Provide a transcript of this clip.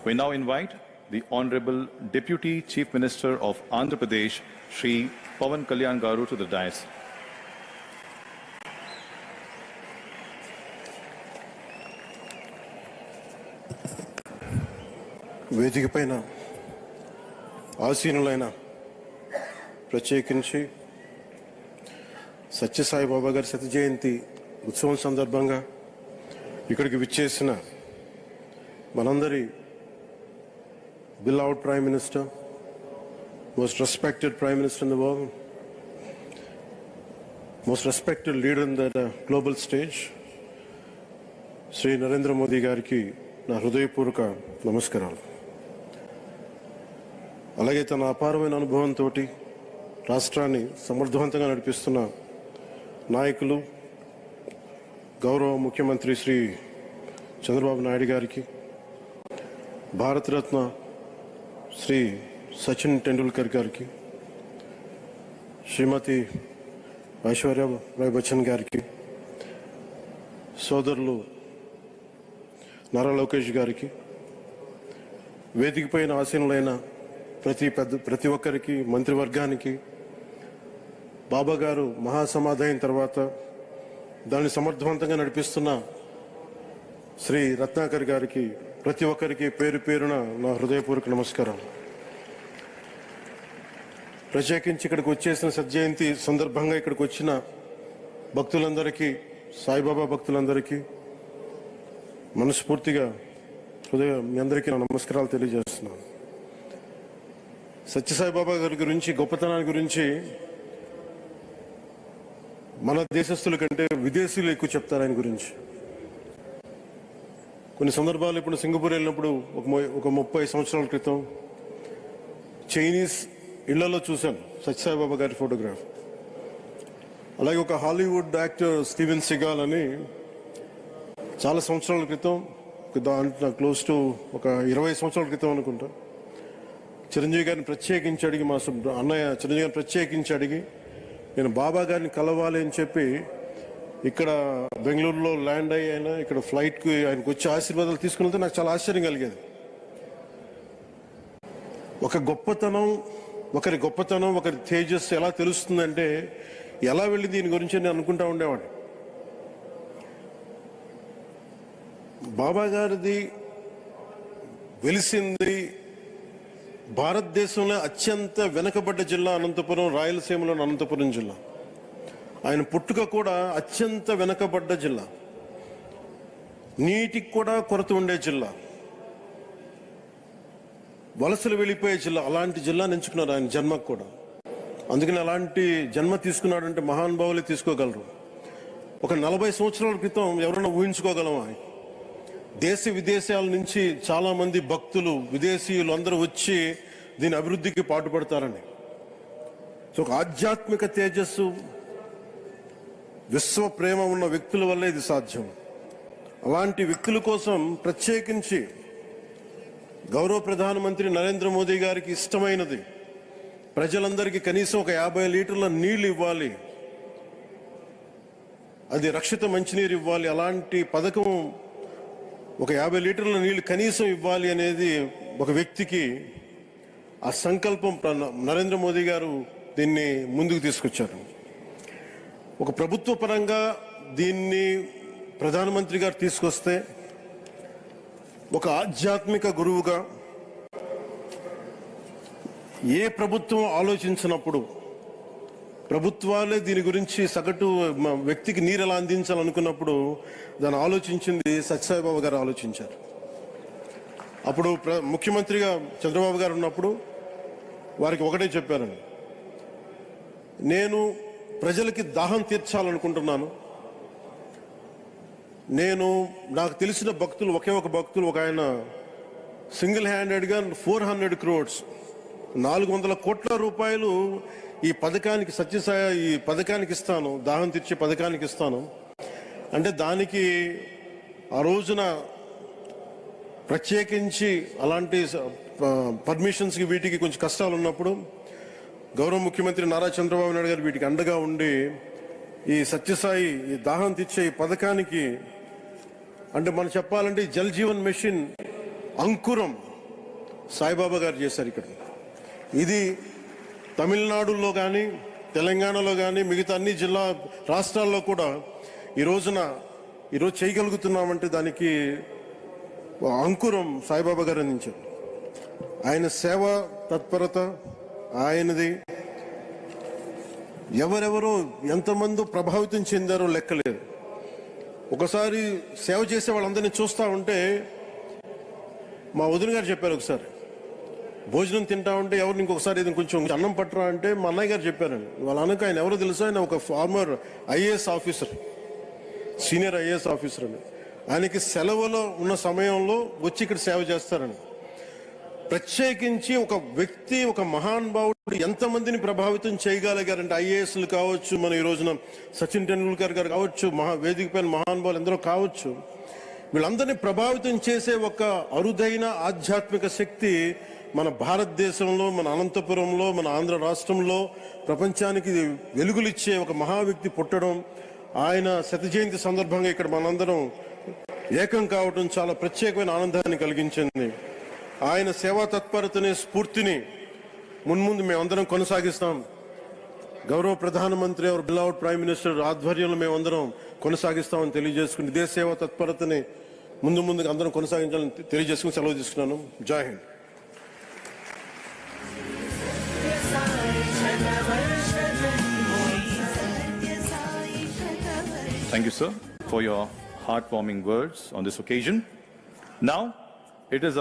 We now invite the Honorable Deputy Chief Minister of Andhra Pradesh, Shri Pawan Kalyan Garu, to the dais. వేదిక పైన ఆసీనులైన ప్రత్యేకించి సత్యసాయి బాబా గారి శత జయంతి ఉత్సవం సందర్భంగా ఇక్కడికి విచ్చేసిన మనందరి beloved Prime Minister, most respected Prime Minister in the world, most respected leader in the global stage, Sri Narendra Modi గారికి నా హృదయపూర్వక నమస్కారాలు. అలాగే తన అపారమైన అనుభవంతో రాష్ట్రాన్ని సమర్థవంతంగా నడిపిస్తున్న నాయకులు గౌరవ ముఖ్యమంత్రి శ్రీ చంద్రబాబు నాయుడు గారికి, భారతరత్న శ్రీ సచిన్ టెండూల్కర్ గారికి, శ్రీమతి ఐశ్వర్య రాయ్ బచ్చన్ గారికి, సోదరులు నారా లోకేష్ గారికి, వేదిక పైన ఆసీనులైన ప్రతి ఒక్కరికి, మంత్రివర్గానికి, బాబా గారు మహాసమాధి అయిన తర్వాత దాన్ని సమర్థవంతంగా నడిపిస్తున్న శ్రీ రత్నాకర్ గారికి, ప్రతి ఒక్కరికి పేరు పేరున నా హృదయపూర్వక నమస్కారం. ప్రత్యేకించి ఇక్కడికి వచ్చేసిన సత్యజయంతి సందర్భంగా ఇక్కడికి వచ్చిన భక్తులందరికీ, సాయిబాబా భక్తులందరికీ మనస్ఫూర్తిగా మీ అందరికీ నా నమస్కారాలు తెలియజేస్తున్నాను. సత్యసాయిబాబా గారి గురించి, గొప్పతనాన్ని గురించి మన దేశస్తుల కంటే విదేశీయులు ఎక్కువ చెప్తారు ఆయన గురించి. కొన్ని సందర్భాలు ఇప్పుడు సింగపూర్ వెళ్ళినప్పుడు ఒక 30 సంవత్సరాల క్రితం చైనీస్ ఇళ్లలో చూశాను సత్యసాయిబాబా గారి ఫోటోగ్రాఫ్. అలాగే ఒక హాలీవుడ్ యాక్టర్ స్టీవెన్ సిగాల్ అని చాలా సంవత్సరాల క్రితం, క్లోజ్ టు ఒక 20 సంవత్సరాల క్రితం అనుకుంటా, చిరంజీవి గారిని ప్రత్యేకించి అడిగి, మా అన్నయ్య చిరంజీవి గారిని ప్రత్యేకించి అడిగి నేను బాబా గారిని కలవాలి అని చెప్పి ఇక్కడ బెంగళూరులో ల్యాండ్ అయినా ఇక్కడ ఫ్లైట్కి ఆయనకు వచ్చి ఆశీర్వాదాలు తీసుకున్నంత నాకు చాలా ఆశ్చర్యం కలిగేది. ఒకరి గొప్పతనం, ఒకరి తేజస్సు ఎలా తెలుస్తుందంటే ఎలా వెళ్ళి దీని గురించి నేను అనుకుంటా ఉండేవాడు. బాబా గారిది వెలిసింది భారతదేశంలో అత్యంత వెనుకబడ్డ జిల్లా అనంతపురం, రాయలసీమలోని అనంతపురం జిల్లా. ఆయన పుట్టుక కూడా అత్యంత వెనుకబడ్డ జిల్లా, నీటికి కూడా కొరత ఉండే జిల్లా, వలసలు వెళ్ళిపోయే జిల్లా. అలాంటి జిల్లాని ఎంచుకున్నారు ఆయన జన్మకు కూడా. అందుకని అలాంటి జన్మ తీసుకున్నాడంటే మహానుభావులే తీసుకోగలరు. ఒక 40 సంవత్సరాల క్రితం ఎవరైనా ఊహించుకోగలమా? దేశ విదేశాల నుంచి చాలా మంది భక్తులు, విదేశీయులు అందరూ వచ్చి దీని అభివృద్ధికి పాటుపడతారని. సో ఒక ఆధ్యాత్మిక తేజస్సు, విశ్వ ప్రేమ ఉన్న వ్యక్తుల వల్లే ఇది సాధ్యం. అలాంటి వ్యక్తుల కోసం ప్రత్యేకించి గౌరవ ప్రధానమంత్రి నరేంద్ర మోదీ గారికి ఇష్టమైనది ప్రజలందరికీ కనీసం ఒక 50 లీటర్ల నీళ్లు ఇవ్వాలి, అది రక్షిత మంచినీరు ఇవ్వాలి. అలాంటి పథకం, ఒక 50 లీటర్ల నీళ్లు కనీసం ఇవ్వాలి అనేది ఒక వ్యక్తికి ఆ సంకల్పం నరేంద్ర మోదీ గారు దీన్ని ముందుకు తీసుకొచ్చారు. ఒక ప్రభుత్వ పరంగా దీన్ని ప్రధానమంత్రి గారు తీసుకొస్తే, ఒక ఆధ్యాత్మిక గురువుగా ఏ ప్రభుత్వం ఆలోచించినప్పుడు, ప్రభుత్వాలే దీని గురించి సగటు వ్యక్తికి నీరు ఎలా అందించాలనుకున్నప్పుడు దాన్ని ఆలోచించింది సత్యసాయిబాబా గారు ఆలోచించారు. అప్పుడు ముఖ్యమంత్రిగా చంద్రబాబు గారు ఉన్నప్పుడు వారికి ఒకటే చెప్పారండి, నేను ప్రజలకి దాహం తీర్చాలనుకుంటున్నాను. నాకు తెలిసిన భక్తులు, ఒక భక్తులు, ఒక ఆయన సింగిల్ హ్యాండెడ్గా 400 crores 400 కోట్ల రూపాయలు ఈ పథకానికి, ఈ పథకానికి ఇస్తాను, దాహం తీర్చే పథకానికి ఇస్తాను అంటే, దానికి ఆ రోజున ప్రత్యేకించి అలాంటి పర్మిషన్స్కి వీటికి కొంచెం కష్టాలు ఉన్నప్పుడు గౌరవ ముఖ్యమంత్రి నారా చంద్రబాబు నాయుడు గారు వీటికి అండగా ఉండి ఈ సత్యసాయి, ఈ దాహం తీర్చే ఈ పథకానికి, అంటే మనం చెప్పాలంటే జల్ జీవన్ మిషన్ అంకురం సాయిబాబా గారు చేశారు ఇక్కడ. ఇది తమిళనాడులో కానీ తెలంగాణలో కానీ మిగతా అన్ని రాష్ట్రాల్లో కూడా ఈరోజు చేయగలుగుతున్నామంటే దానికి అంకురం సాయిబాబా గారు అందించారు. ఆయన సేవ తత్పరత, ఆయనది ఎవరెవరో ఎంతమంది ప్రభావితం చెందారో లెక్కలేదు. ఒకసారి సేవ చేసే వాళ్ళందరినీ చూస్తూ ఉంటే మా వదిన గారు చెప్పారు, ఒకసారి భోజనం తింటా ఉంటే ఎవరిని ఇంకొకసారి ఇది కొంచెం అన్నం పట్టరా అంటే మా అన్నయ్య గారు చెప్పారండి. వాళ్ళ అన్నకు ఆయన ఎవరో తెలుసు, ఆయన ఒక farmer IAS officer, senior IAS officer అని. ఆయనకి సెలవులో ఉన్న సమయంలో వచ్చి ఇక్కడ సేవ చేస్తారని. ప్రత్యేకించి ఒక వ్యక్తి, ఒక మహానుభావుడు ఎంతమందిని ప్రభావితం చేయగలిగారంటే, ఐఏఎస్లు కావచ్చు, మన ఈ రోజున సచిన్ టెండూల్కర్ గారు కావచ్చు, వేదిక పైన మహానుభావులు ఎందరో కావచ్చు, వీళ్ళందరినీ ప్రభావితం చేసే ఒక అరుదైన ఆధ్యాత్మిక శక్తి మన భారతదేశంలో, మన అనంతపురంలో, మన ఆంధ్ర రాష్ట్రంలో ప్రపంచానికి వెలుగులిచ్చే ఒక మహా వ్యక్తి పుట్టడం, ఆయన శత జయంతి సందర్భంగా ఇక్కడ మనందరం ఏకం కావడం చాలా ప్రత్యేకమైన ఆనందాన్ని కలిగించింది. ఆయన సేవా తత్పరతని, స్ఫూర్తిని మున్ముందు మేమందరం కొనసాగిస్తాం. గౌరవ ప్రధానమంత్రి అవర్ బిలౌడ్ ప్రైమ్ మినిస్టర్ ఆధ్వర్యంలో మేమందరం కొనసాగిస్తామని తెలియజేసుకుని, ఇదే సేవా తత్పరతని ముందుగా అందరం కొనసాగించాలని తెలియజేసుకుని సెలవు తీసుకున్నాను. జై Hind. Thank you, sir, for your heartwarming words on this occasion. Now, it is